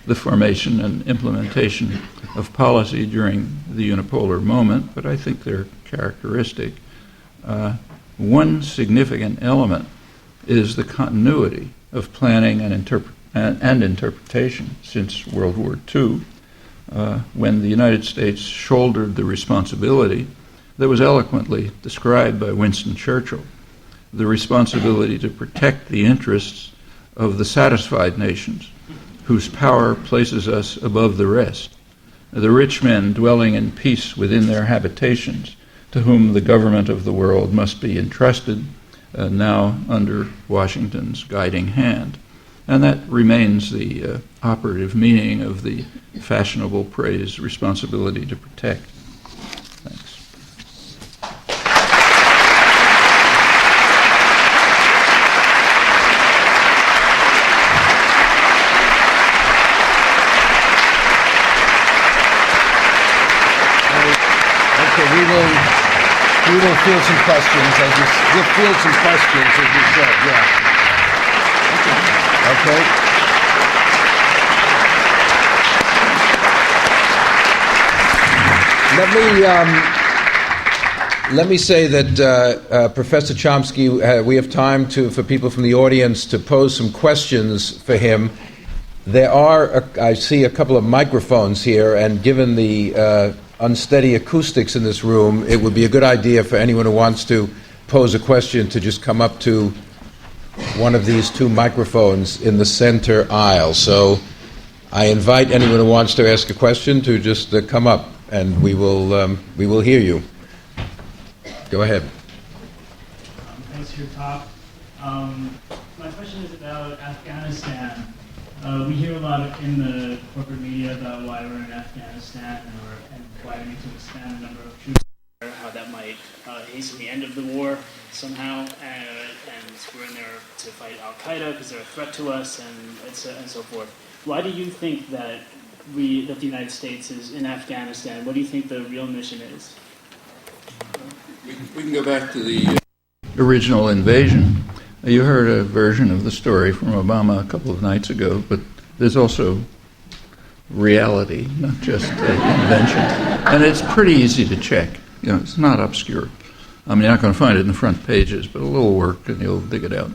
the formation and implementation of policy during the unipolar moment, but I think they're characteristic. One significant element is the continuity of planning and interpretation since World War II, when the United States shouldered the responsibility that was eloquently described by Winston Churchill, the responsibility to protect the interests of the satisfied nations, whose power places us above the rest, the rich men dwelling in peace within their habitations, to whom the government of the world must be entrusted, now under Washington's guiding hand. And that remains the operative meaning of the fashionable phrase, responsibility to protect. Thanks. We will field some questions, we'll field some questions, as you said, yeah. Okay. Let me say that Professor Chomsky, we have time for people from the audience to pose some questions for him. There are, I see a couple of microphones here, and given the unsteady acoustics in this room, it would be a good idea for anyone who wants to pose a question to just come up to one of these two microphones in the center aisle. So I invite anyone who wants to ask a question to just come up, and we will hear you. Go ahead. Thanks for your talk. My question is about Afghanistan. We hear a lot in the corporate media about why we're in Afghanistan and why we need to expand the number of troops there, how that might hasten the end of the war somehow, and we're in there to fight Al-Qaeda because they're a threat to us, and so forth. Why do you think that the United States is in Afghanistan? What do you think the real mission is? We can go back to the original invasion. You heard a version of the story from Obama a couple of nights ago, but there's also reality, not just invention. And it's pretty easy to check. You know, it's not obscure. I mean, you're not going to find it in the front pages, but a little work and you'll dig it out.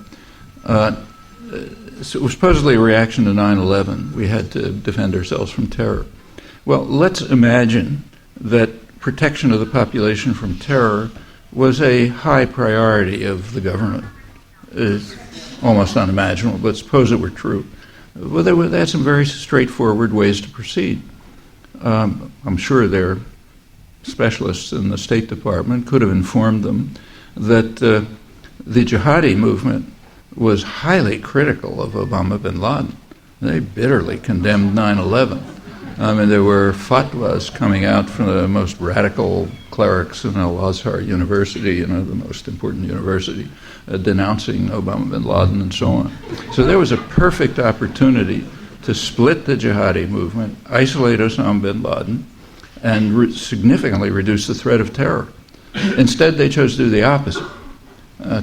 So it was supposedly a reaction to 9/11. We had to defend ourselves from terror. Well, let's imagine that protection of the population from terror was a high priority of the government. It's almost unimaginable, but suppose it were true. Well, they had some very straightforward ways to proceed. I'm sure their specialists in the State Department could have informed them that the jihadi movement was highly critical of Osama bin Laden. They bitterly condemned 9/11. I mean, there were fatwas coming out from the most radical clerics in Al-Azhar University, the most important university, denouncing Osama bin Laden and so on. So there was a perfect opportunity to split the jihadi movement, isolate Osama bin Laden, and significantly reduce the threat of terror. Instead, they chose to do the opposite,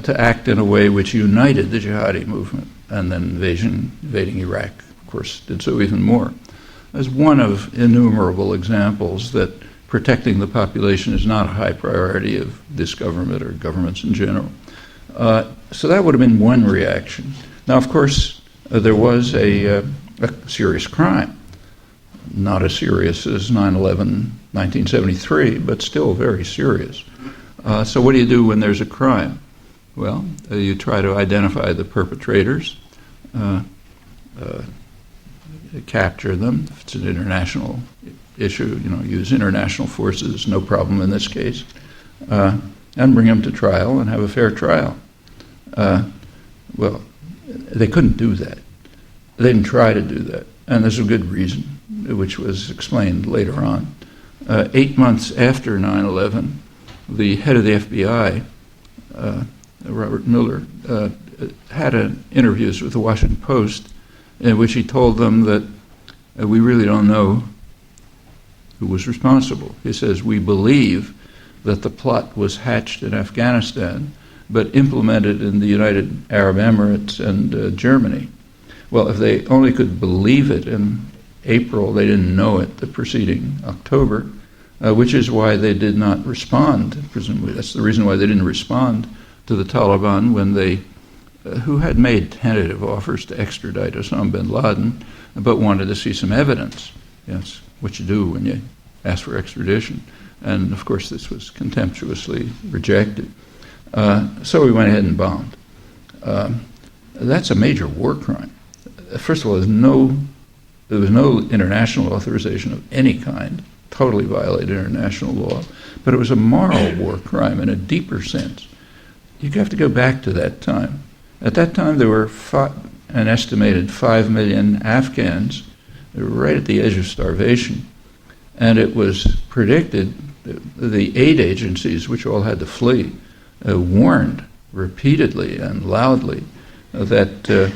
to act in a way which united the jihadi movement, and then invading Iraq, of course, did so even more. As one of innumerable examples that protecting the population is not a high priority of this government or governments in general. So that would have been one reaction. Now, of course, there was a serious crime, not as serious as 9/11, 1973, but still very serious. So what do you do when there's a crime? Well, you try to identify the perpetrators, capture them. If it's an international issue, use international forces, no problem in this case, and bring them to trial and have a fair trial. Well, they couldn't do that. They didn't try to do that, and there's a good reason, which was explained later on. 8 months after 9/11, the head of the FBI, Robert Mueller, had interviews with the Washington Post in which he told them that we really don't know who was responsible. He says, we believe that the plot was hatched in Afghanistan, but implemented in the United Arab Emirates and Germany. Well, if they only could believe it in April. They didn't know it the preceding October, which is why they did not respond. Presumably, that's the reason why they didn't respond to the Taliban when they, who had made tentative offers to extradite Osama bin Laden, but wanted to see some evidence. That's what you do when you ask for extradition. And of course, this was contemptuously rejected. So we went ahead and bombed. That's a major war crime. First of all, there was no international authorization of any kind, totally violated international law, but it was a moral war crime in a deeper sense. You have to go back to that time. At that time, there were an estimated 5 million Afghans. They were right at the edge of starvation, and it was predicted that the aid agencies, which all had to flee, warned repeatedly and loudly that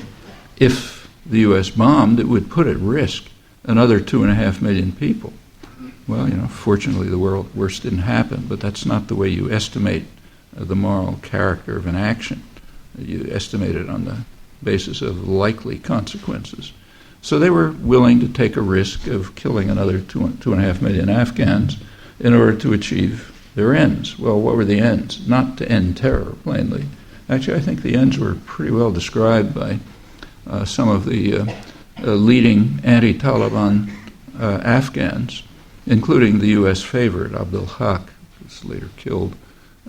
if the U.S. bombed, it would put at risk another 2.5 million people. Well, fortunately the worst didn't happen, but that's not the way you estimate the moral character of an action. You estimate it on the basis of likely consequences. So they were willing to take a risk of killing another 2.5 million Afghans in order to achieve their ends. Well, what were the ends? Not to end terror, plainly. Actually, I think the ends were pretty well described by some of the leading anti-Taliban Afghans, including the U.S. favorite, Abdul Haq, who was later killed.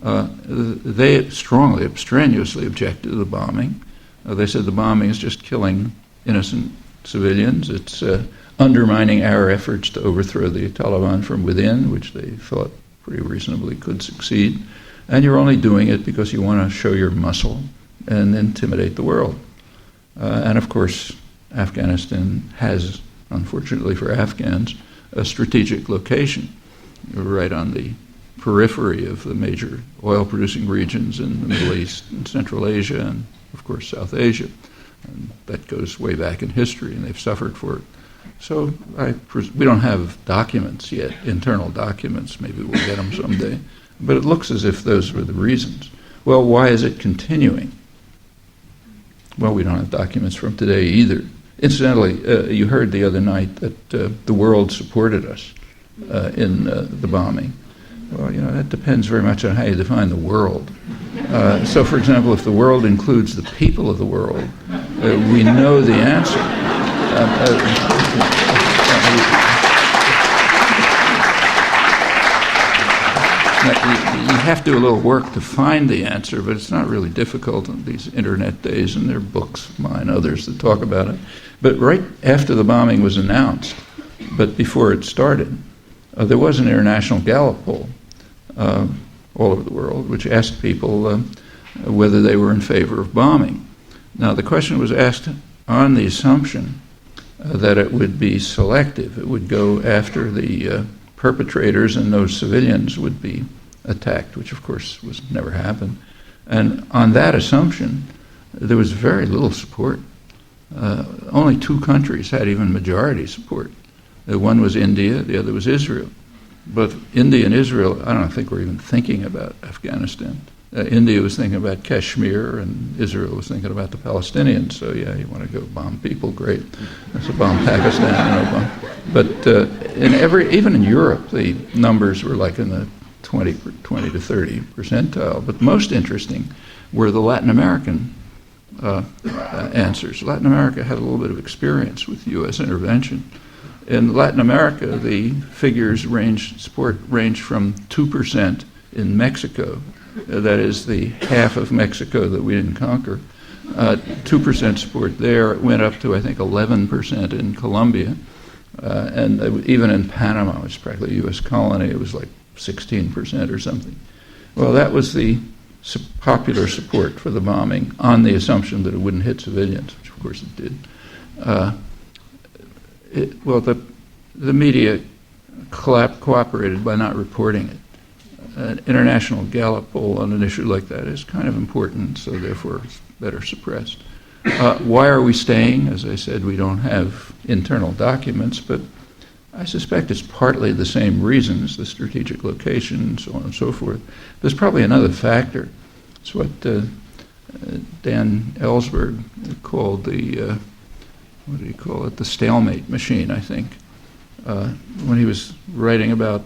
They strongly, strenuously objected to the bombing. They said the bombing is just killing innocent civilians. It's undermining our efforts to overthrow the Taliban from within, which they thought pretty reasonably could succeed. And you're only doing it because you want to show your muscle and intimidate the world. And of course, Afghanistan has, unfortunately for Afghans, a strategic location right on the periphery of the major oil-producing regions in the Middle East and Central Asia and, of course, South Asia. And that goes way back in history, and they've suffered for it. So we don't have documents yet, internal documents. Maybe we'll get them someday. But it looks as if those were the reasons. Well, why is it continuing? Well, we don't have documents from today either. Incidentally, you heard the other night that the world supported us in the bombing. Well, that depends very much on how you define the world. So, for example, if the world includes the people of the world, we know the answer. You have to do a little work to find the answer, but it's not really difficult in these internet days, and there are books, mine, others, that talk about it. But right after the bombing was announced, but before it started, there was an international gallup poll all over the world, which asked people whether they were in favor of bombing. Now, the question was asked on the assumption that it would be selective. It would go after the perpetrators, and those civilians would be attacked, which, of course, never happened. And on that assumption, there was very little support. Only 2 countries had even majority support. One was India, the other was Israel. But India and Israel, I don't think were even thinking about Afghanistan. India was thinking about Kashmir, and Israel was thinking about the Palestinians. So, yeah, you want to go bomb people, great. That's a bomb Pakistan, But even in Europe, the numbers were like in the 20 to 30 percentile. But most interesting were the Latin American answers. Latin America had a little bit of experience with U.S. intervention. In Latin America, the figures support range from 2% in Mexico, that is the half of Mexico that we didn't conquer. 2% support there. It went up to, I think, 11% in Colombia. And even in Panama, which is practically a U.S. colony, it was like 16% or something. Well, that was the popular support for the bombing on the assumption that it wouldn't hit civilians, which of course it did. The media cooperated by not reporting it. An international gallup poll on an issue like that is kind of important, so therefore it's better suppressed. Why are we staying? As I said, we don't have internal documents, but I suspect it's partly the same reasons, the strategic location, and so on and so forth. There's probably another factor. It's what Dan Ellsberg called the what do you call it, the stalemate machine, I think. When he was writing about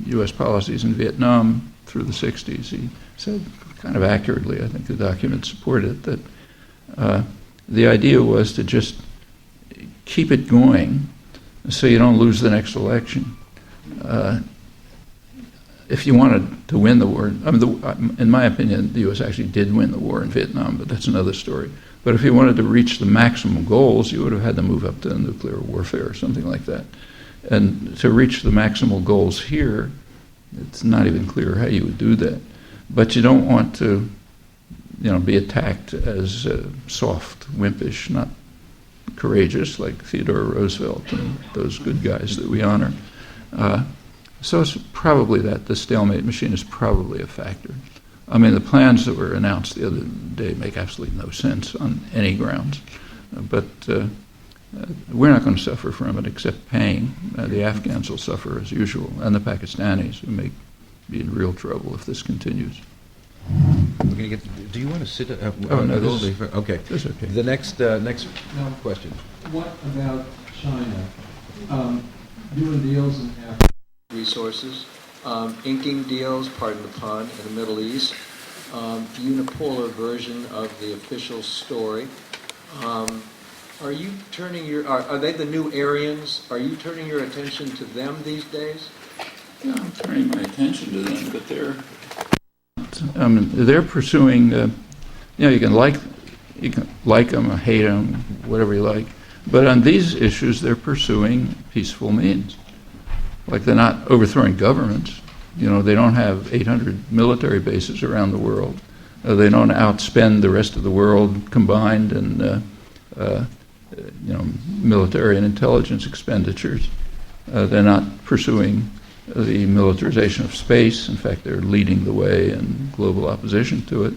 U.S. policies in Vietnam through the 60s, he said kind of accurately, I think the documents support it, that the idea was to just keep it going so you don't lose the next election. If you wanted to win the war, I mean, in my opinion, the U.S. actually did win the war in Vietnam, but that's another story. But if you wanted to reach the maximum goals, you would have had to move up to nuclear warfare or something like that. And to reach the maximal goals here, it's not even clear how you would do that. But you don't want to, be attacked as soft, wimpish, not courageous like Theodore Roosevelt and those good guys that we honor. So it's probably that the stalemate machine is probably a factor. I mean, the plans that were announced the other day make absolutely no sense on any grounds. But we're not going to suffer from it except paying. The Afghans will suffer as usual, and the Pakistanis, who may be in real trouble if this continues. We're going to get. Do you want to sit? No, okay. That's okay. The next question. What about China doing deals in Africa? Resources, inking deals, pardon the pun, in the Middle East, unipolar version of the official story. Are you turning are they the new Aryans? Are you turning your attention to them these days? Yeah, I'm turning my attention to them, but they're pursuing. You can like them or hate them, whatever you like, but on these issues, they're pursuing peaceful means. Like they're not overthrowing governments. They don't have 800 military bases around the world. They don't outspend the rest of the world combined in military and intelligence expenditures. They're not pursuing the militarization of space. In fact, they're leading the way in global opposition to it.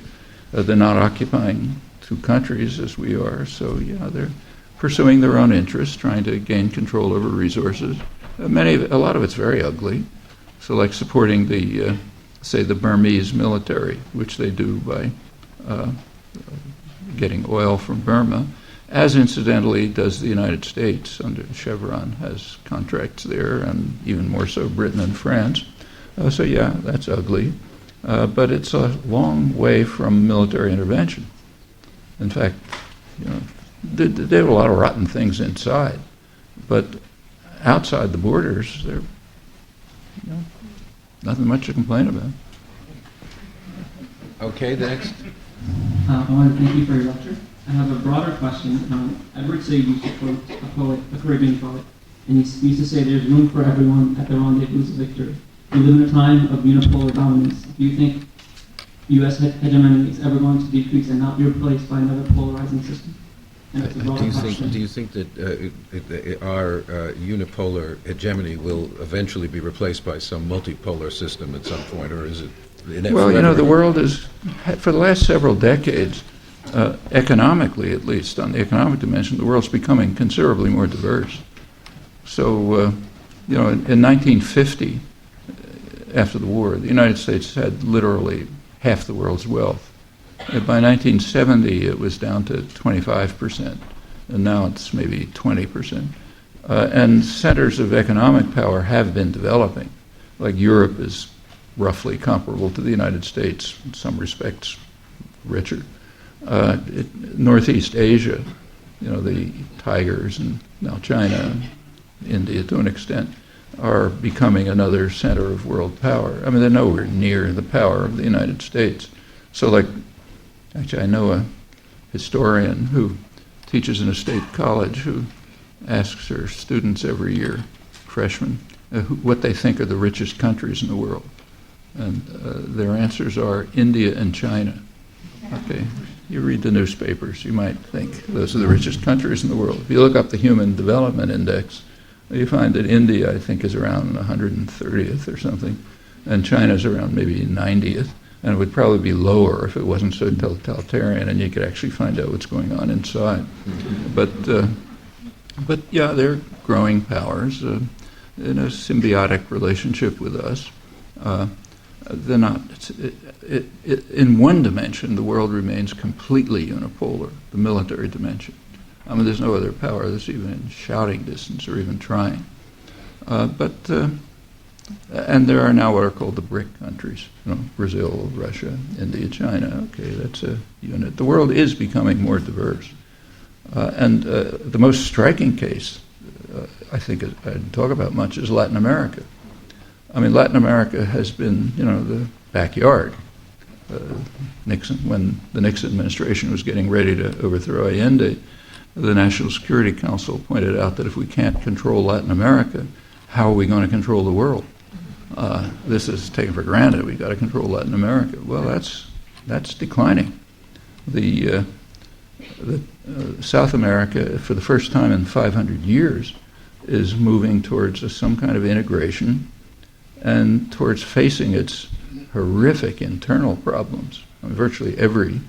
They're not occupying two countries as we are. So, they're pursuing their own interests, trying to gain control over resources. A lot of it's very ugly. So, like supporting the Burmese military, which they do by getting oil from Burma, as incidentally does the United States under Chevron has contracts there, and even more so Britain and France. That's ugly, but it's a long way from military intervention. In fact, they have a lot of rotten things inside, but outside the borders, there's nothing much to complain about. Okay, the next. I want to thank you for your lecture. I have a broader question. Edward Said used to quote a poet, a Caribbean poet, and he used to say there's room for everyone at the rendezvous of victory. We live in a time of unipolar dominance. Do you think U.S. hegemony is ever going to decrease and not be replaced by another polarizing system? Do you think that our unipolar hegemony will eventually be replaced by some multipolar system at some point, or is it? Well, the world is, for the last several decades, economically at least, on the economic dimension, the world's becoming considerably more diverse. So, in 1950, after the war, the United States had literally half the world's wealth. By 1970, it was down to 25%, and now it's maybe 20%. And centers of economic power have been developing. Like Europe is roughly comparable to the United States, in some respects richer. Northeast Asia, the tigers, and now China, India to an extent, are becoming another center of world power. I mean, they're nowhere near the power of the United States. So, actually, I know a historian who teaches in a state college who asks her students every year, freshmen, what they think are the richest countries in the world. And their answers are India and China. Okay, you read the newspapers, you might think those are the richest countries in the world. If you look up the Human Development Index, you find that India, I think, is around 130th or something, and China's around maybe 90th. And it would probably be lower if it wasn't so totalitarian, and you could actually find out what's going on inside. But they're growing powers in a symbiotic relationship with us. They're not. In one dimension, the world remains completely unipolar, the military dimension. I mean, there's no other power that's even in shouting distance or even trying. And there are now what are called the BRIC countries, Brazil, Russia, India, China. Okay, that's a unit. The world is becoming more diverse. And the most striking case, I think I didn't talk about much, is Latin America. I mean, Latin America has been, the backyard. Nixon, when the Nixon administration was getting ready to overthrow Allende, the National Security Council pointed out that if we can't control Latin America, how are we going to control the world? This is taken for granted. We've got to control Latin America. Well, that's declining. The South America, for the first time in 500 years, is moving towards some kind of integration and towards facing its horrific internal problems. I mean, virtually every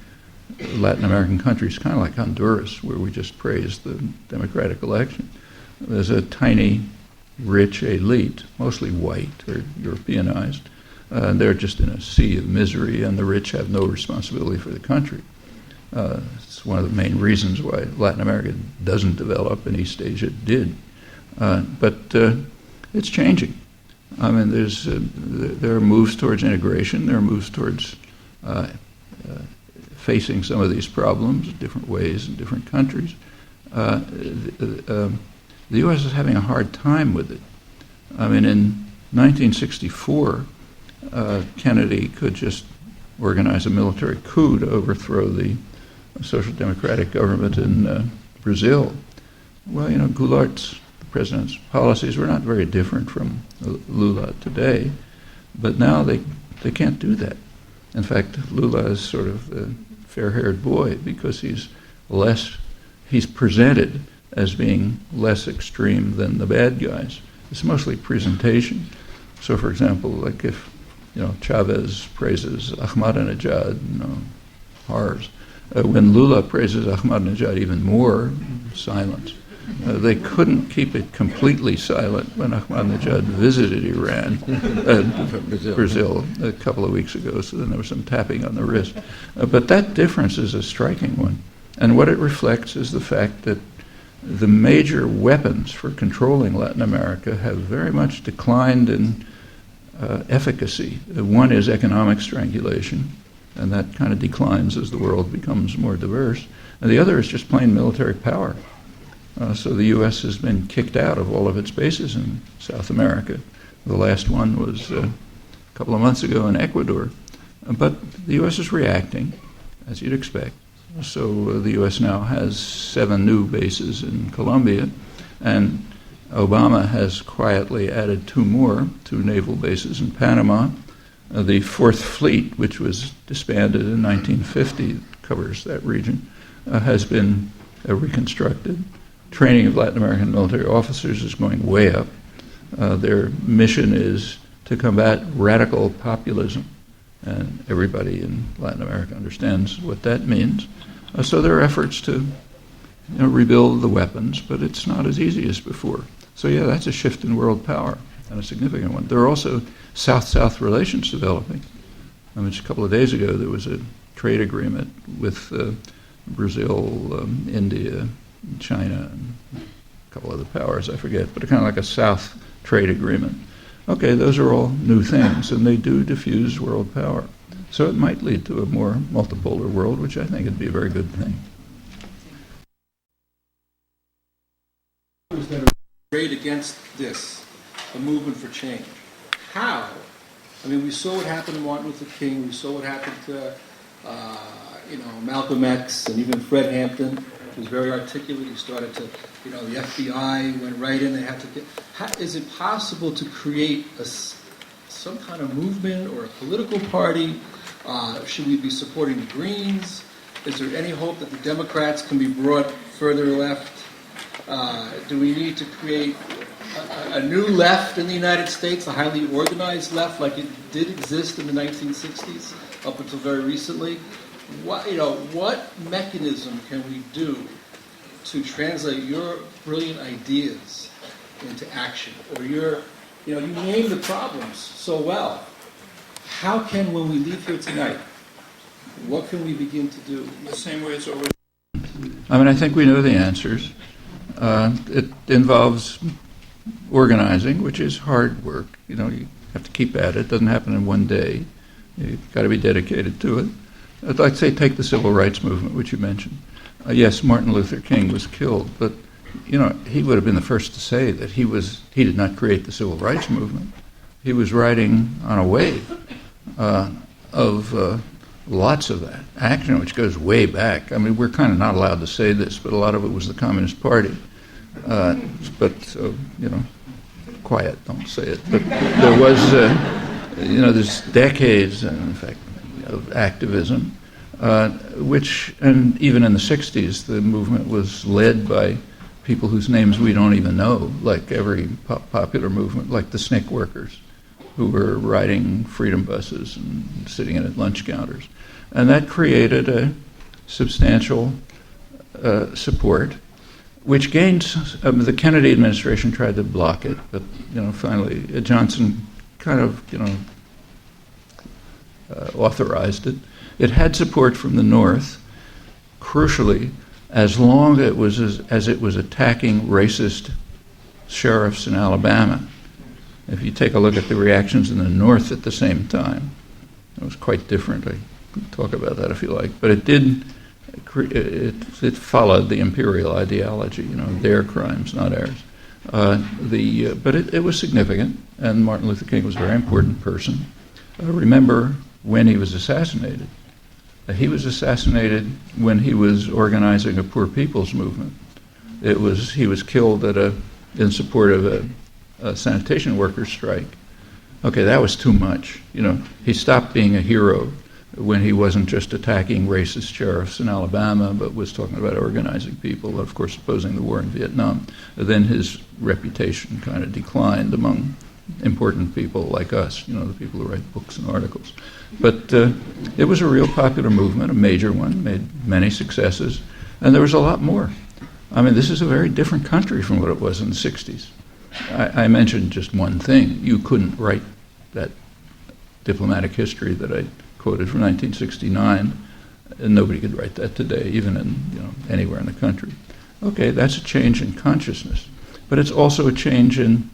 Latin American country is kind of like Honduras, where we just praised the democratic election. There's a tiny, rich elite, mostly white or Europeanized. They're just in a sea of misery, and the rich have no responsibility for the country. It's one of the main reasons why Latin America doesn't develop, and East Asia did. But it's changing. I mean, there are moves towards integration. There are moves towards facing some of these problems in different ways in different countries. The U.S. is having a hard time with it. I mean, in 1964, Kennedy could just organize a military coup to overthrow the social democratic government in Brazil. Well, Goulart's, the president's policies were not very different from Lula today, but now they can't do that. In fact, Lula is sort of the fair-haired boy because he's presented as being less extreme than the bad guys. It's mostly presentation. So, for example, like if Chavez praises Ahmadinejad, horrors. When Lula praises Ahmadinejad even more, silence. They couldn't keep it completely silent when Ahmadinejad visited Brazil a couple of weeks ago, so then there was some tapping on the wrist. But that difference is a striking one. And what it reflects is the fact that the major weapons for controlling Latin America have very much declined in efficacy. One is economic strangulation, and that kind of declines as the world becomes more diverse. And the other is just plain military power. So the U.S. has been kicked out of all of its bases in South America. The last one was a couple of months ago in Ecuador. But the U.S. is reacting, as you'd expect. So the U.S. now has 7 new bases in Colombia, and Obama has quietly added 2 more, 2 naval bases in Panama. The 4th Fleet, which was disbanded in 1950, covers that region, has been reconstructed. Training of Latin American military officers is going way up. Their mission is to combat radical populism, and everybody in Latin America understands what that means. So there are efforts to rebuild the weapons, but it's not as easy as before. So yeah, that's a shift in world power, and a significant one. There are also South-South relations developing. I mean, just a couple of days ago, there was a trade agreement with Brazil, India, China, and a couple other powers, I forget, but kind of like a South trade agreement. Okay, those are all new things, and they do diffuse world power. So it might lead to a more multipolar world, which I think would be a very good thing. That are great against this, a movement for change. How? I mean, we saw what happened to Martin Luther King. We saw what happened to, Malcolm X, and even Fred Hampton. He was very articulate. He started to, the FBI went right in. They had to get. Is it possible to create some kind of movement or a political party? Should we be supporting the Greens? Is there any hope that the Democrats can be brought further left? Do we need to create a new left in the United States, a highly organized left like it did exist in the 1960s up until very recently? What mechanism can we do to translate your brilliant ideas into action? Or you name the problems so well. How can, when we leave here tonight, what can we begin to do? The same way it's always I mean, I think we know the answers. It involves organizing, which is hard work. You know, you have to keep at it. It doesn't happen in one day. You've got to be dedicated to it. I'd like to say take the civil rights movement, which you mentioned. Yes, Martin Luther King was killed, but you know, he would have been the first to say that he did not create the civil rights movement. He was riding on a wave of lots of that action, which goes way back. I mean, we're kind of not allowed to say this, but a lot of it was the Communist Party. But, so, you know, quiet, don't say it. But there was, you know, there's decades, in fact, of activism, which, and even in the 60s, the movement was led by people whose names we don't even know, like every popular movement, like the SNCC workers, who were riding freedom buses and sitting in at lunch counters. And that created a substantial support, which gained, the Kennedy administration tried to block it, but, you know, finally Johnson kind of, you know, authorized it. It had support from the North, crucially, as long as it was attacking racist sheriffs in Alabama. If you take a look at the reactions in the North at the same time, it was quite different. I can talk about that if you like. But it followed the imperial ideology, you know, their crimes, not ours. But it was significant, and Martin Luther King was a very important person. Remember when he was assassinated. He was assassinated when he was organizing a poor people's movement. He was killed in support of a sanitation workers' strike. Okay, that was too much. You know, he stopped being a hero when he wasn't just attacking racist sheriffs in Alabama, but was talking about organizing people, of course, opposing the war in Vietnam. Then his reputation kind of declined among important people like us, you know, the people who write books and articles. But it was a real popular movement, a major one, made many successes, and there was a lot more. I mean, this is a very different country from what it was in the 60s. I mentioned just one thing. You couldn't write that diplomatic history that I quoted from 1969, and nobody could write that today, even in, you know, anywhere in the country. Okay, that's a change in consciousness, but it's also a change in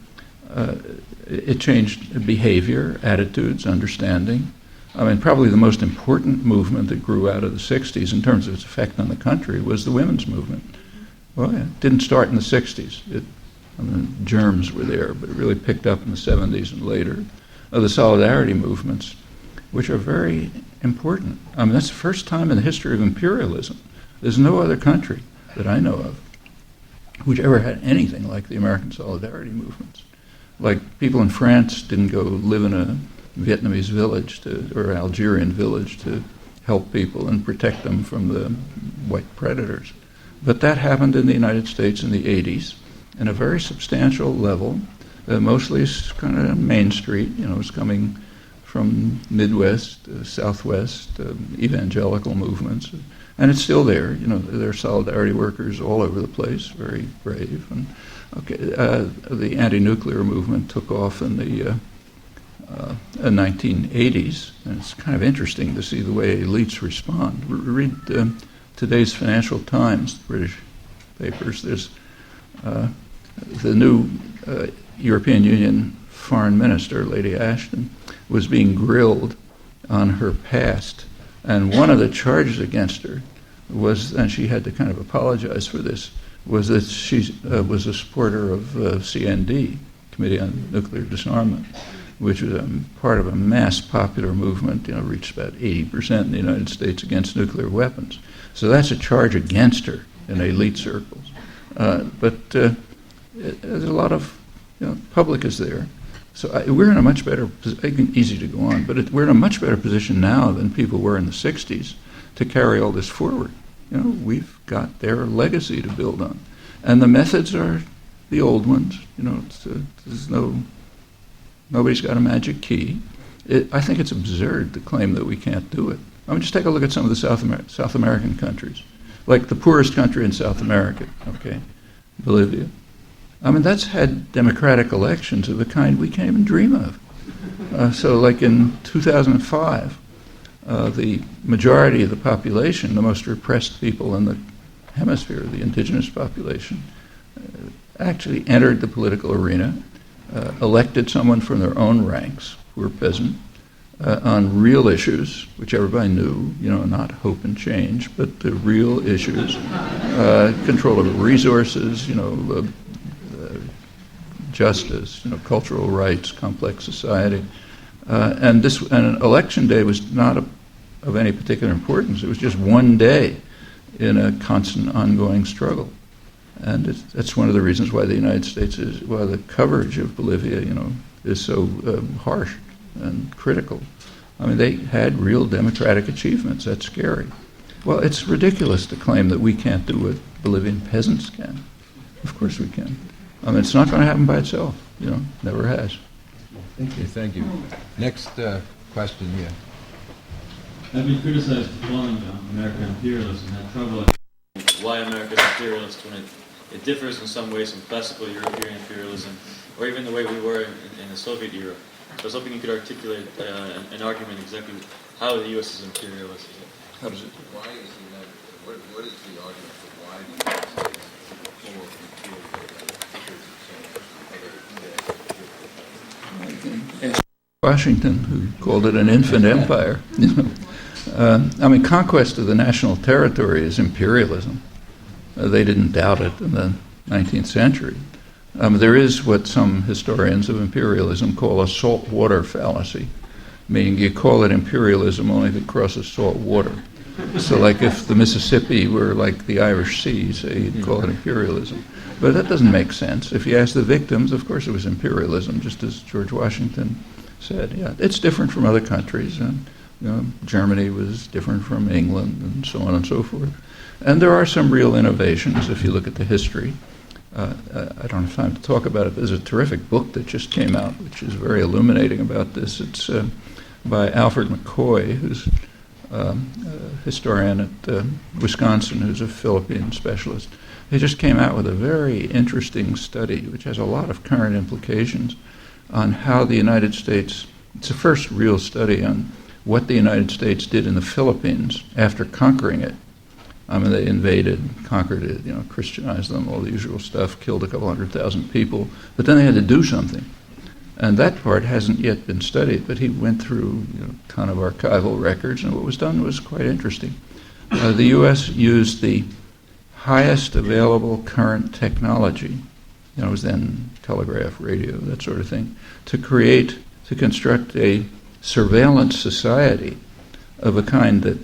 it changed behavior, attitudes, understanding. I mean, probably the most important movement that grew out of the 60s in terms of its effect on the country was the women's movement. Well, it didn't start in the 60s. I mean, germs were there, but it really picked up in the 70s and later. The solidarity movements, which are very important. I mean, that's the first time in the history of imperialism. There's no other country that I know of which ever had anything like the American solidarity movements. Like, people in France didn't go live in a Vietnamese village or Algerian village to help people and protect them from the white predators. But that happened in the United States in the 80s in a very substantial level. Mostly kind of Main Street, you know, it's coming from Midwest, Southwest, evangelical movements. And it's still there. You know, there are solidarity workers all over the place, very brave. And the anti-nuclear movement took off in the 1980s, and it's kind of interesting to see the way elites respond. Read today's Financial Times, British papers. There's the new European Union foreign minister, Lady Ashton, was being grilled on her past. And one of the charges against her was, and she had to kind of apologize for this, was that she was a supporter of CND, Committee on Nuclear Disarmament, which was part of a mass popular movement, you know, reached about 80% in the United States against nuclear weapons. So that's a charge against her in elite circles. But there's a lot of, you know, public is there. So we're in a much better position, easy to go on, but we're in a much better position now than people were in the 60s to carry all this forward. You know, we've got their legacy to build on. And the methods are the old ones. You know, nobody's got a magic key. I think it's absurd to claim that we can't do it. I mean, just take a look at some of the South American countries, like the poorest country in South America, okay, Bolivia. I mean, that's had democratic elections of the kind we can't even dream of. So like in 2005, the majority of the population, the most repressed people in the hemisphere, the indigenous population, actually entered the political arena, elected someone from their own ranks, poor peasant, on real issues, which everybody knew, not hope and change, but the real issues, control of resources, justice, cultural rights, complex society. And election day was not of any particular importance. It was just one day in a constant, ongoing struggle. And that's one of the reasons why the United States why the coverage of Bolivia, is so harsh and critical. I mean, they had real democratic achievements. That's scary. Well, it's ridiculous to claim that we can't do what Bolivian peasants can. Of course we can. I mean, it's not going to happen by itself. Never has. Thank you. Thank you. Next question here. I've been criticized for calling American imperialism and had trouble why America is imperialist when it differs in some ways from classical European imperialism, or even the way we were in the Soviet era. So I was hoping you could articulate an argument exactly how the U.S. is imperialist. How does it? Why is the United? What is the argument for why the United States is more imperial? Washington, who called it an infant empire. Conquest of the national territory is imperialism. They didn't doubt it in the 19th century. There is what some historians of imperialism call a saltwater fallacy, meaning you call it imperialism only if it crosses salt water. So like if the Mississippi were like the Irish Sea, say you'd call it imperialism. But that doesn't make sense. If you ask the victims, of course it was imperialism, just as George Washington said. Yeah, it's different from other countries. And, Germany was different from England and so on and so forth. And there are some real innovations if you look at the history. I don't have time to talk about it. There's a terrific book that just came out, which is very illuminating about this. It's by Alfred McCoy, who's a historian at Wisconsin, who's a Philippine specialist. He just came out with a very interesting study, which has a lot of current implications on how the United States, it's the first real study on what the United States did in the Philippines after conquering it. They invaded, conquered it, Christianized them, all the usual stuff, killed a couple 100,000 people, but then they had to do something. And that part hasn't yet been studied, but he went through a ton of archival records, and what was done was quite interesting. The U.S. used the highest available current technology, it was then telegraph, radio, that sort of thing, to construct a surveillance society of a kind that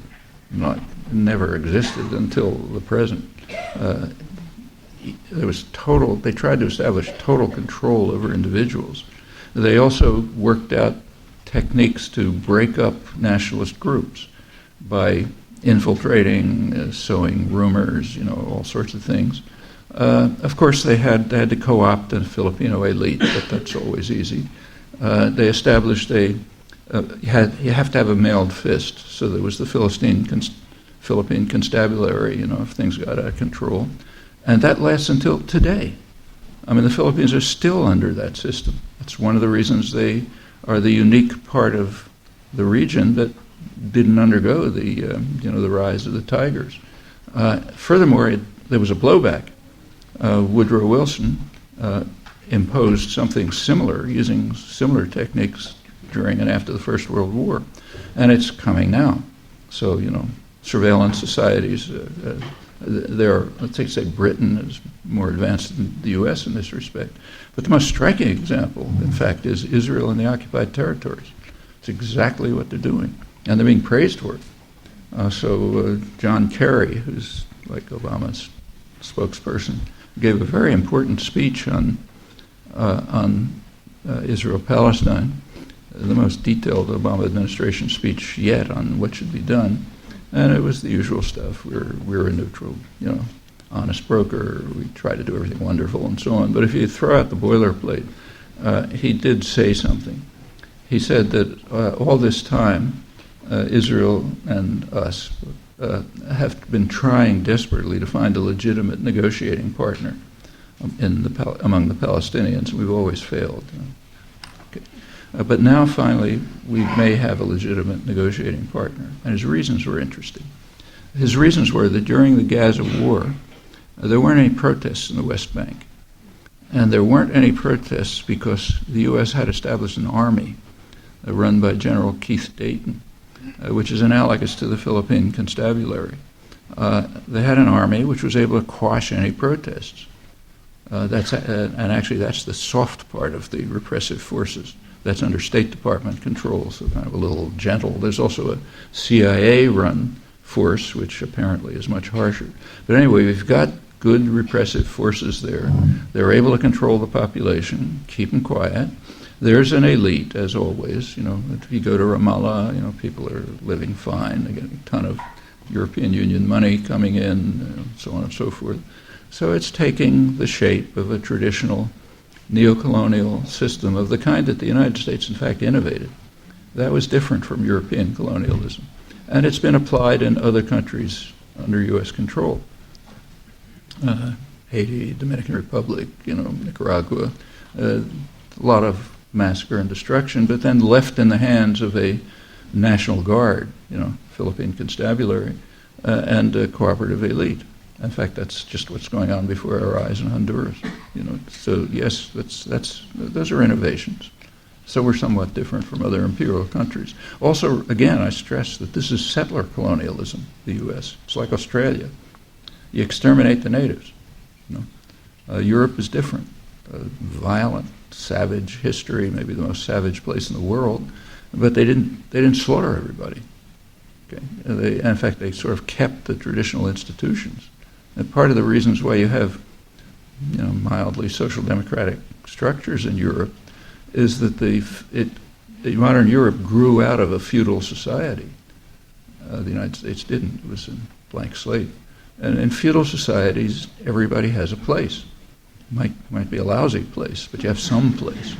never existed until the present. They tried to establish total control over individuals. They also worked out techniques to break up nationalist groups by infiltrating, sowing rumors, all sorts of things. Of course, they had to co-opt a Filipino elite, but that's always easy. They established you have to have a mailed fist, so there was the Philippine constabulary, if things got out of control. And that lasts until today. The Philippines are still under that system. That's one of the reasons they are the unique part of the region that didn't undergo the rise of the tigers. Furthermore, there was a blowback. Woodrow Wilson imposed something similar, using similar techniques during and after the First World War, and it's coming now. So, surveillance societies, let's say Britain is more advanced than the U.S. in this respect. But the most striking example, in fact, is Israel and the occupied territories. It's exactly what they're doing, and they're being praised for it. John Kerry, who's like Obama's spokesperson, gave a very important speech on Israel-Palestine, the most detailed Obama administration speech yet on what should be done. And it was the usual stuff. We're a neutral, honest broker. We try to do everything wonderful and so on. But if you throw out the boilerplate, he did say something. He said that all this time, Israel and us have been trying desperately to find a legitimate negotiating partner among the Palestinians. We've always failed. Okay. But now, finally, we may have a legitimate negotiating partner, and his reasons were interesting. His reasons were that during the Gaza war, there weren't any protests in the West Bank. And there weren't any protests because the U.S. had established an army run by General Keith Dayton, which is analogous to the Philippine Constabulary. They had an army which was able to quash any protests. And actually that's the soft part of the repressive forces. That's under State Department control, so kind of a little gentle. There's also a CIA-run force, which apparently is much harsher. But anyway, we've got good repressive forces there. They're able to control the population, keep them quiet. There's an elite, as always. If you go to Ramallah, people are living fine. They get a ton of European Union money coming in, so on and so forth. So it's taking the shape of a traditional neocolonial system of the kind that the United States, in fact, innovated. That was different from European colonialism. And it's been applied in other countries under U.S. control. Haiti, Dominican Republic, Nicaragua, a lot of massacre and destruction, but then left in the hands of a National Guard, Philippine Constabulary, and a cooperative elite. In fact, that's just what's going on before our eyes in Honduras. So yes, those are innovations. So we're somewhat different from other imperial countries. Also, again, I stress that this is settler colonialism, the U.S. It's like Australia. You exterminate the natives. Europe is different. Violent, savage history, maybe the most savage place in the world, but they didn't slaughter everybody. Okay? In fact, they sort of kept the traditional institutions. And part of the reasons why you have, mildly social democratic structures in Europe is that the modern Europe grew out of a feudal society. The United States didn't. It was a blank slate. And in feudal societies, everybody has a place. Might be a lousy place, but you have some place.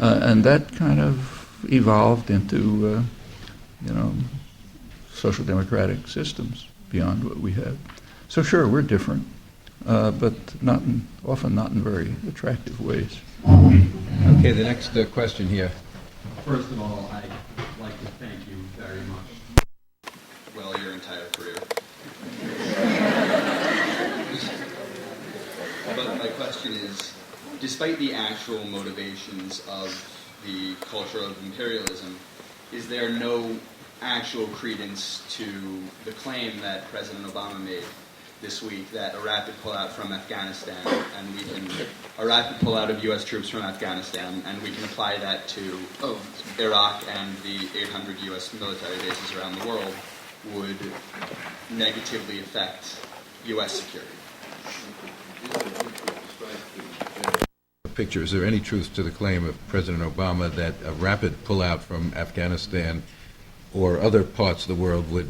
And that kind of evolved into, social democratic systems beyond what we have. So sure, we're different, but often not in very attractive ways. Okay, the next question here. First of all, I'd like to thank you very much. Well, your entire career. But my question is, despite the actual motivations of the culture of imperialism, is there no actual credence to the claim that President Obama made this week that a rapid pullout from Afghanistan a rapid pullout of U.S. troops from Afghanistan, and we can apply that to Iraq and the 800 U.S. military bases around the world, would negatively affect U.S. security? Picture. Is there any truth to the claim of President Obama that a rapid pullout from Afghanistan or other parts of the world would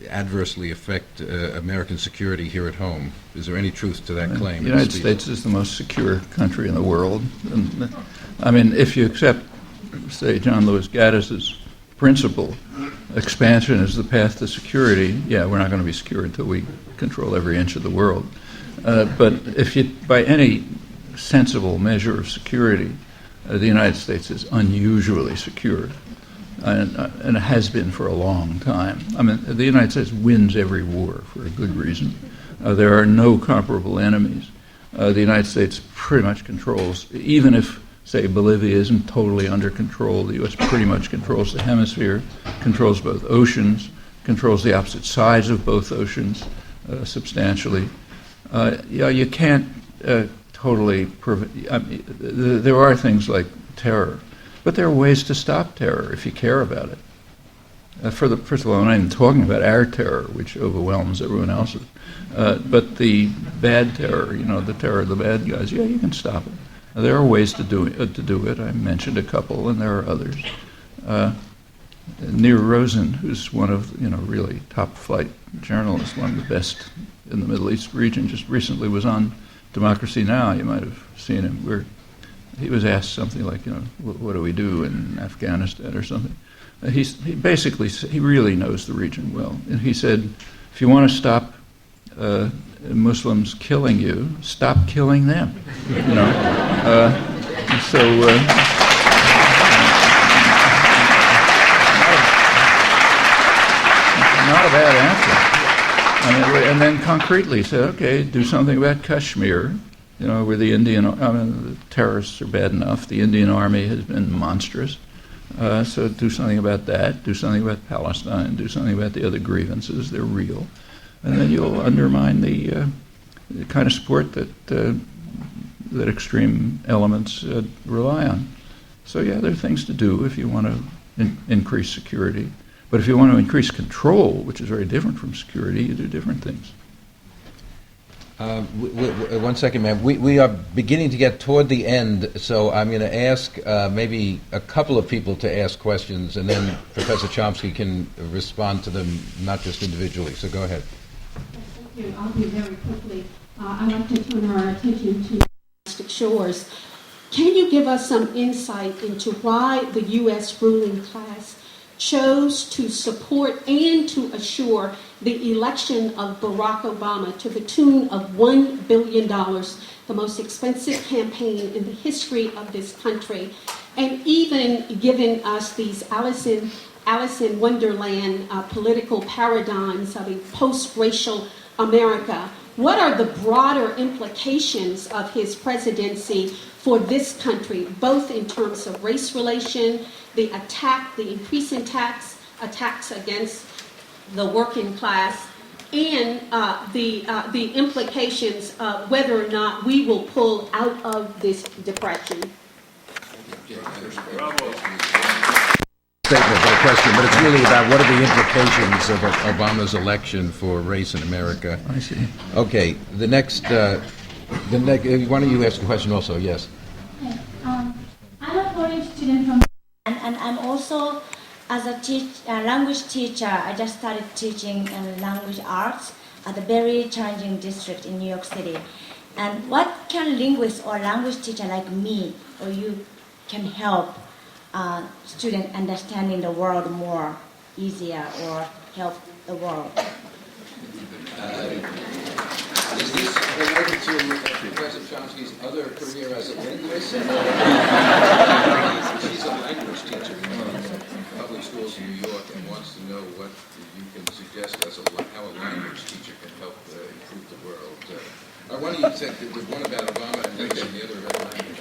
adversely affect American security here at home? Is there any truth to that claim? The United States is the most secure country in the world. And, I mean, if you accept, say, John Lewis Gaddis's principle, expansion is the path to security, yeah, we're not going to be secure until we control every inch of the world. But if you, by any sensible measure of security, the United States is unusually secure. And it has been for a long time. I mean, the United States wins every war for a good reason. There are no comparable enemies. The United States pretty much controls, even if, say, Bolivia isn't totally under control, the U.S. pretty much controls the hemisphere, controls both oceans, controls the opposite sides of both oceans substantially. You can't totally there are things like terror. But there are ways to stop terror if you care about it. First of all, I'm not even talking about our terror, which overwhelms everyone else's. But the bad terror, the terror of the bad guys, yeah, you can stop it. There are ways to do it. I mentioned a couple, and there are others. Nir Rosen, who's one of really top-flight journalists, one of the best in the Middle East region, just recently was on Democracy Now! You might have seen him. He was asked something like, what do we do in Afghanistan or something? He really knows the region well. And he said, if you want to stop Muslims killing you, stop killing them. Not a bad answer. And then concretely say, okay, do something about Kashmir, where the terrorists are bad enough. The Indian Army has been monstrous. So do something about that. Do something about Palestine. Do something about the other grievances. They're real. And then you'll undermine the kind of support that extreme elements rely on. So yeah, there are things to do if you want to increase security. But if you want to increase control, which is very different from security, you do different things. 1 second, ma'am. We are beginning to get toward the end, so I'm going to ask maybe a couple of people to ask questions, and then Professor Chomsky can respond to them, not just individually. So go ahead. Thank you. I'll be very quickly. I'd like to turn our attention to domestic shores. Can you give us some insight into why the U.S. ruling class chose to support and to assure the election of Barack Obama to the tune of $1 billion, the most expensive campaign in the history of this country, and even giving us these Alice in Wonderland political paradigms of a post-racial America? What are the broader implications of his presidency for this country, both in terms of race relation, the increasing attacks against the working class, and the implications of whether or not we will pull out of this depression? Statement, but a question, but it's really about what are the implications of Obama's election for race in America. I see. Okay, the next, why don't you ask a question also? Yes. Okay. I'm a foreign student from, and I'm also, as a language teacher, I just started teaching language arts at a very challenging district in New York City. And what can linguists or language teacher like me or you can help student understanding the world more easier or help the world? Is this related to Professor Chomsky's other career as a linguist? She's a language teacher in public schools in New York and wants to know what you can suggest as how a language teacher can help improve the world. Why don't you say there's one about Obama and race and the other about language?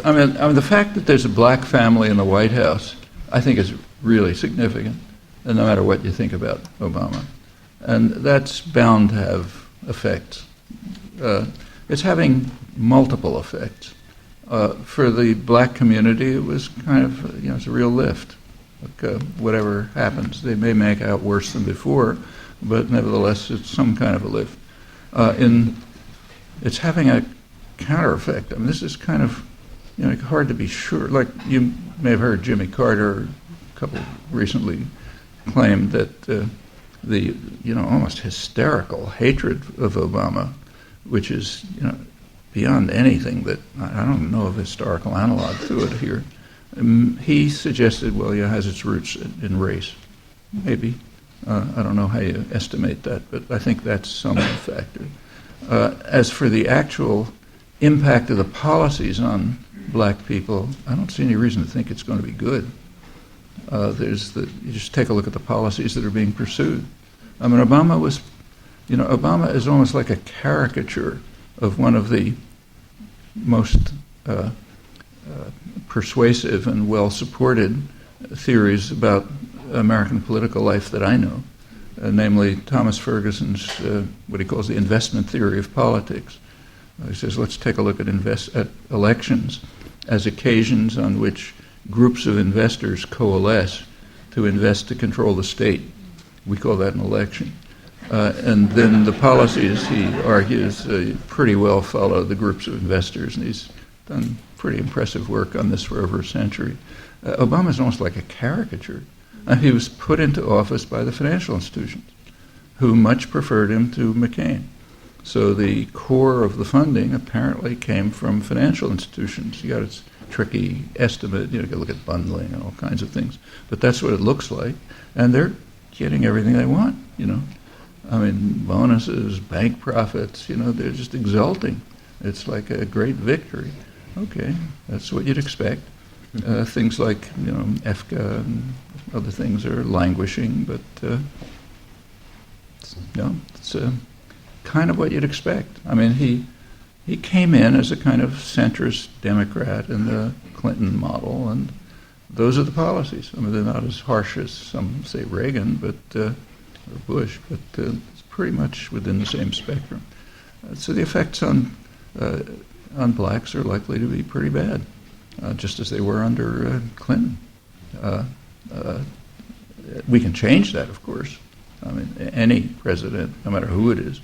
I mean, the fact that there's a black family in the White House, I think is really significant, no matter what you think about Obama. And that's bound to have effects. It's having multiple effects. For the black community, it was kind of, it's a real lift. Like, whatever happens, they may make out worse than before, but nevertheless, it's some kind of a lift. It's having a counter effect. I mean, this is kind of, hard to be sure. Like, you may have heard Jimmy Carter, a couple recently, claimed that the almost hysterical hatred of Obama, which is beyond anything that I don't know of historical analog to it here. He suggested, well, it has its roots in race, maybe. I don't know how you estimate that, but I think that's some factor. As for the actual impact of the policies on black people, I don't see any reason to think it's going to be good. You just take a look at the policies that are being pursued. I mean, Obama is almost like a caricature of one of the most persuasive and well-supported theories about American political life that I know, namely Thomas Ferguson's, what he calls the investment theory of politics. He says, let's take a look at elections as occasions on which groups of investors coalesce to invest to control the state. We call that an election. And then the policies, he argues, pretty well follow the groups of investors, and he's done pretty impressive work on this for over a century. Obama's almost like a caricature. He was put into office by the financial institutions, who much preferred him to McCain. So the core of the funding apparently came from financial institutions. You got its tricky estimate, you can look at bundling and all kinds of things, but that's what it looks like, and they're getting everything they want, I mean, bonuses, bank profits, they're just exulting. It's like a great victory. Okay, that's what you'd expect. Things like, EFCA and other things are languishing, but it's kind of what you'd expect. I mean, he came in as a kind of centrist Democrat in the Clinton model, and those are the policies. I mean, they're not as harsh as some say Reagan, or Bush, but it's pretty much within the same spectrum. So the effects on blacks are likely to be pretty bad, just as they were under Clinton. We can change that, of course. I mean, any president, no matter who it is,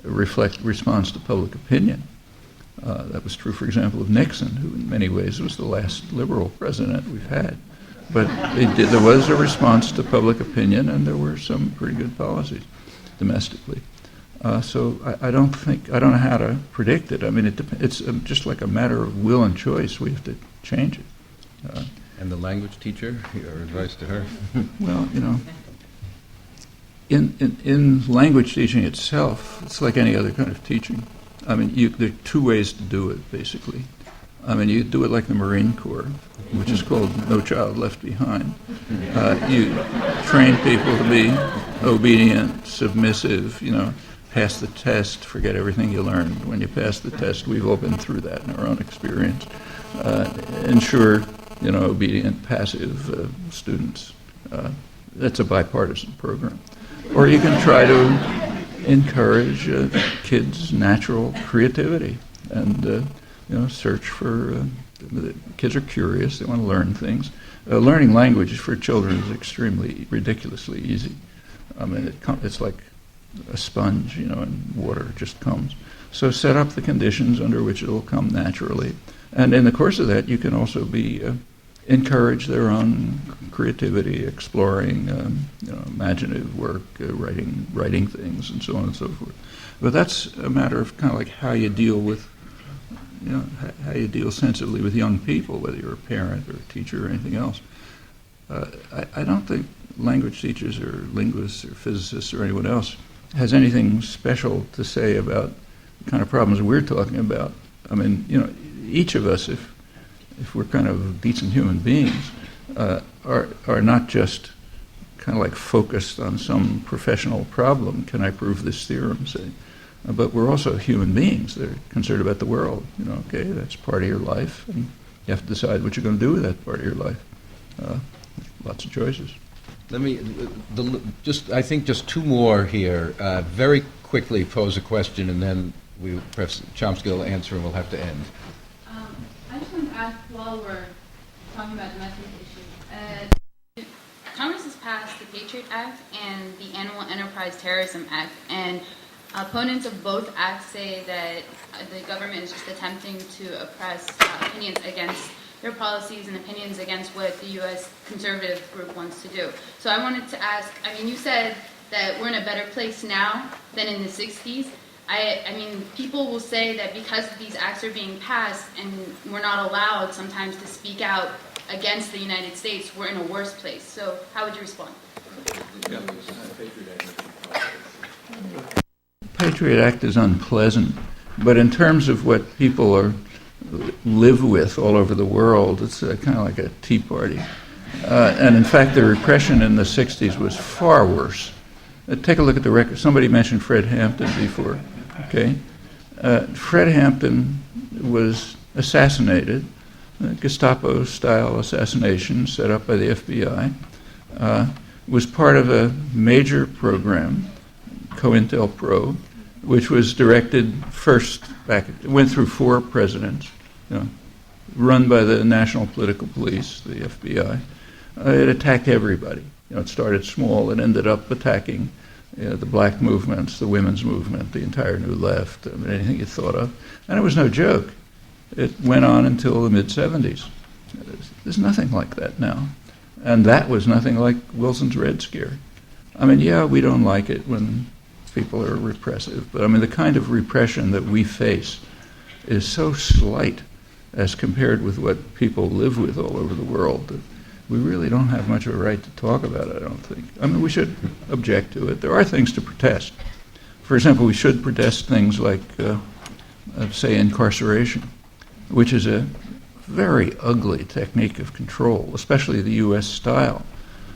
responds to public opinion. That was true, for example, of Nixon, who in many ways was the last liberal president we've had. But there was a response to public opinion, and there were some pretty good policies domestically. So I don't know how to predict it. I mean, it's just like a matter of will and choice. We have to change it. And the language teacher, your advice to her? Well, in language teaching itself, it's like any other kind of teaching. I mean, there are two ways to do it, basically. I mean, you do it like the Marine Corps, which is called No Child Left Behind. You train people to be obedient, submissive, pass the test, forget everything you learned when you pass the test. We've all been through that in our own experience. Ensure, obedient, passive students. That's a bipartisan program. Or you can try to encourage kids' natural creativity and search for. Kids are curious; they want to learn things. Learning language for children is extremely ridiculously easy. I mean, it's like a sponge, and water just comes. So set up the conditions under which it will come naturally, and in the course of that, you can also encourage their own creativity, exploring, imaginative work, writing things, and so on and so forth. But that's a matter of kind of like how you deal with, how you deal sensibly with young people, whether you're a parent or a teacher or anything else. I don't think language teachers or linguists or physicists or anyone else has anything special to say about the kind of problems we're talking about. I mean, each of us, if we're kind of decent human beings, are not just kind of like focused on some professional problem. Can I prove this theorem, say? But we're also human beings. They're concerned about the world. Okay, that's part of your life, and you have to decide what you're going to do with that part of your life. Lots of choices. Let me I think just two more here. Very quickly pose a question, and then Professor Chomsky will answer, and we'll have to end. I just wanted to ask, while we're talking about domestic issues, Congress has passed the Patriot Act and the Animal Enterprise Terrorism Act, and opponents of both acts say that the government is just attempting to oppress opinions against their policies and opinions against what the U.S. conservative group wants to do. So I wanted to ask, you said that we're in a better place now than in the 60s. I mean, people will say that because these acts are being passed and we're not allowed sometimes to speak out against the United States, we're in a worse place. So how would you respond? Patriot Act is unpleasant, but in terms of what people live with all over the world, it's kind of like a tea party. And in fact, the repression in the 60s was far worse. Take a look at the record. Somebody mentioned Fred Hampton before. Okay, Fred Hampton was assassinated, Gestapo-style assassination set up by the FBI. Was part of a major program, COINTELPRO, which was directed first back. It went through 4 presidents, run by the National Political Police, the FBI. It attacked everybody. It started small and ended up attacking the black movements, the women's movement, the entire New Left, anything you thought of. And it was no joke. It went on until the mid-'70s. There's nothing like that now. And that was nothing like Wilson's Red Scare. We don't like it when people are repressive, but the kind of repression that we face is so slight as compared with what people live with all over the world that we really don't have much of a right to talk about it, I don't think. We should object to it. There are things to protest. For example, we should protest things like, say, incarceration, which is a very ugly technique of control, especially the U.S. style.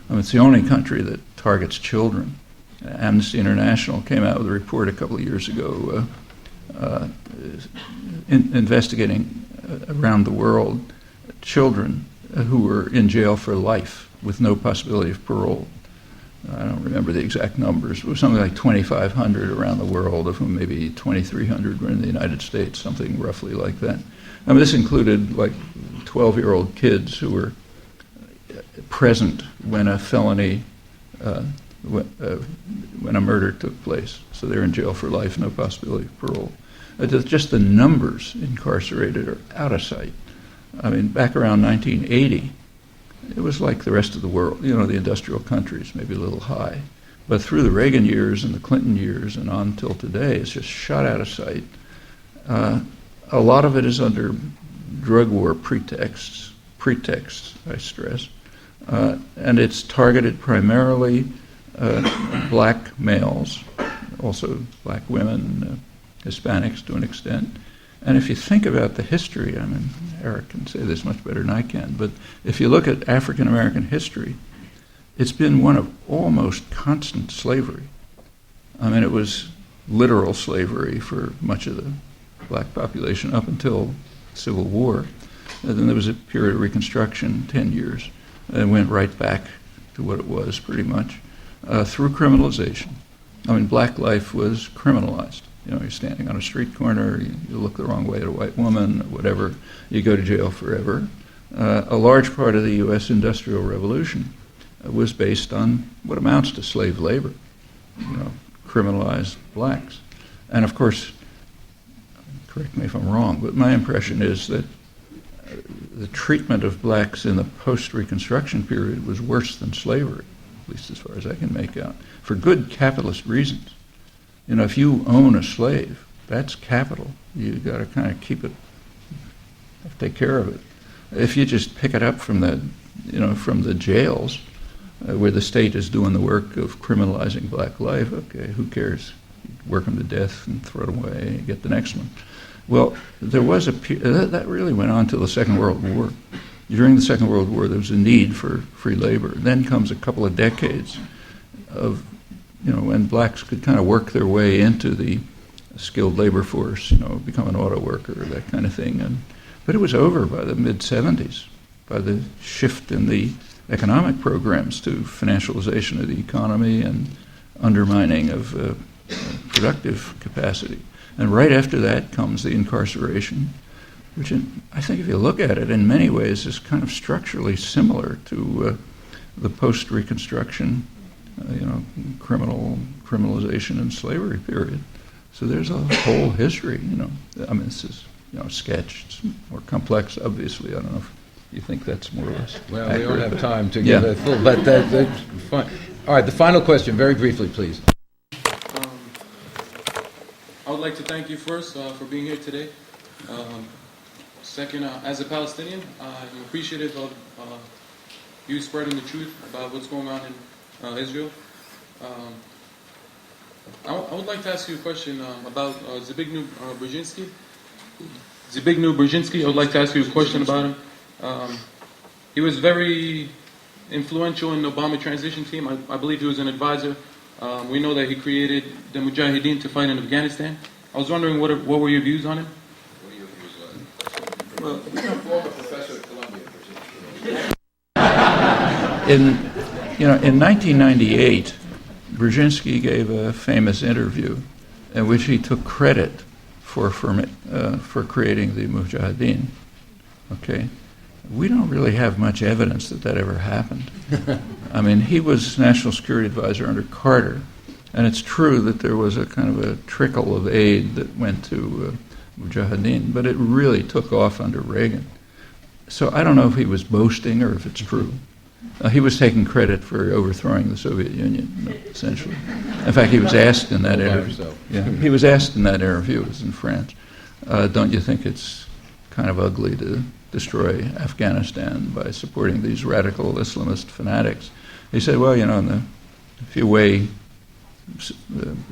I mean, it's the only country that targets children. Amnesty International came out with a report a couple of years ago investigating around the world children who were in jail for life with no possibility of parole. I don't remember the exact numbers. It was something like 2,500 around the world, of whom maybe 2,300 were in the United States, something roughly like that. I mean, this included like 12-year-old kids who were present when a felony, when a murder took place. So they're in jail for life, no possibility of parole. Just the numbers incarcerated are out of sight. I mean, back around 1980, it was like the rest of the world, you know, the industrial countries, maybe a little high. But through the Reagan years and the Clinton years and on till today, it's just shot out of sight. A lot of it is under drug war pretexts, I stress, and it's targeted primarily black males, also black women, Hispanics to an extent. And if you think about the history, I mean, Eric can say this much better than I can, but if you look at African American history, it's been one of almost constant slavery. I mean, it was literal slavery for much of the black population up until Civil War. And then there was a period of Reconstruction, 10 years, and went right back to what it was pretty much, through criminalization. I mean, black life was criminalized. You know, you're standing on a street corner, you look the wrong way at a white woman, whatever, you go to jail forever. A large part of the U.S. Industrial Revolution was based on what amounts to slave labor, you know, criminalized blacks. And of course, correct me if I'm wrong, but my impression is that the treatment of blacks in the post-Reconstruction period was worse than slavery, at least as far as I can make out, for good capitalist reasons. You know, if you own a slave, that's capital. You got to kind of keep it, take care of it. If you just pick it up from the, you know, from the jails, where the state is doing the work of criminalizing black life, okay, who cares? Work them to death and throw them away and get the next one. Well, there was that really went on till the Second World War. During the Second World War, there was a need for free labor. Then comes a couple of decades of, you know, when blacks could kind of work their way into the skilled labor force, you know, become an auto worker, that kind of thing. But it was over by the mid-'70s, by the shift in the economic programs to financialization of the economy and undermining of productive capacity. And right after that comes the incarceration, which I think if you look at it in many ways is kind of structurally similar to the post-Reconstruction, you know, criminalization and slavery period. So there's a whole history, you know. I mean, this is, you know, sketch. It's more complex, obviously. I don't know if you think that's more or less Well, accurate. we don't have time to give a full, but that's fine. All right, the final question, very briefly, please. I would like to thank you first for being here today. Second, as a Palestinian, I'm appreciative of you spreading the truth about what's going on in Israel. I would like to ask you a question about Zbigniew Brzezinski. Zbigniew Brzezinski, I would like to ask you a question about him. He was very influential in the Obama transition team. I believe he was an advisor. We know that he created the Mujahideen to fight in Afghanistan. I was wondering what were your views on him? What are your views on him? Well, former professor at Columbia. In 1998, Brzezinski gave a famous interview in which he took credit for creating the Mujahideen. Okay, we don't really have much evidence that ever happened. I mean, he was National Security Advisor under Carter, and it's true that there was a kind of a trickle of aid that went to Mujahideen, but it really took off under Reagan. So I don't know if he was boasting or if it's true. He was taking credit for overthrowing the Soviet Union, essentially. In fact, he was asked in that interview. Yeah, he was asked in that interview. It was in France. Don't you think it's kind of ugly to destroy Afghanistan by supporting these radical Islamist fanatics? He said, well, you know, if you weigh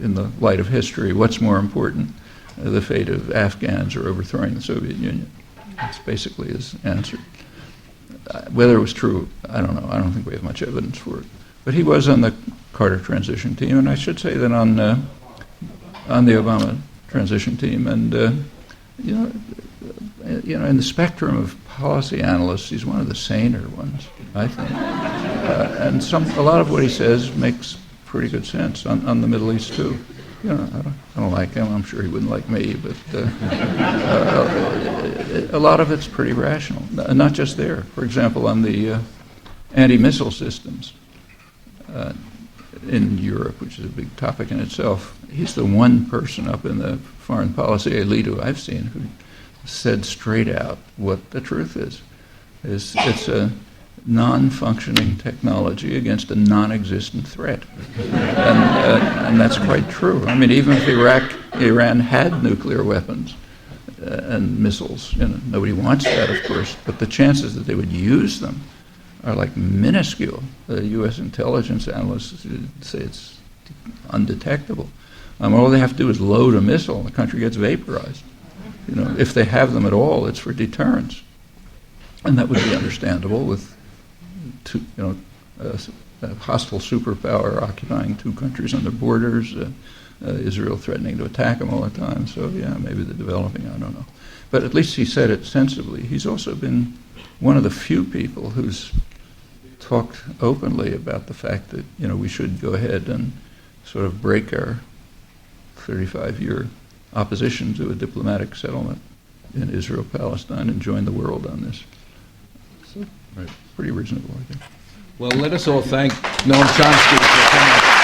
in the light of history, what's more important, the fate of Afghans or overthrowing the Soviet Union? That's basically his answer. Whether it was true, I don't know. I don't think we have much evidence for it. But he was on the Carter transition team, and I should say that on the Obama transition team. And in the spectrum of policy analysts, he's one of the saner ones, I think. And a lot of what he says makes pretty good sense on the Middle East too. I don't like him. I'm sure he wouldn't like me, but a lot of it's pretty rational. Not just there. For example, on the anti-missile systems in Europe, which is a big topic in itself, he's the one person up in the foreign policy elite who I've seen who said straight out what the truth is. It's a non-functioning technology against a non-existent threat. And that's quite true. I mean, even if Iran had nuclear weapons and missiles, nobody wants that, of course, but the chances that they would use them are like minuscule. The U.S. intelligence analysts say it's undetectable. All they have to do is load a missile, and the country gets vaporized. If they have them at all, it's for deterrence. And that would be understandable with a hostile superpower occupying two countries on their borders, Israel threatening to attack them all the time. So, yeah, maybe they're developing, I don't know. But at least he said it sensibly. He's also been one of the few people who's talked openly about the fact that, we should go ahead and sort of break our 35-year opposition to a diplomatic settlement in Israel-Palestine and join the world on this. So, pretty reasonable, I think. Well, let us all thank Noam Chomsky for coming.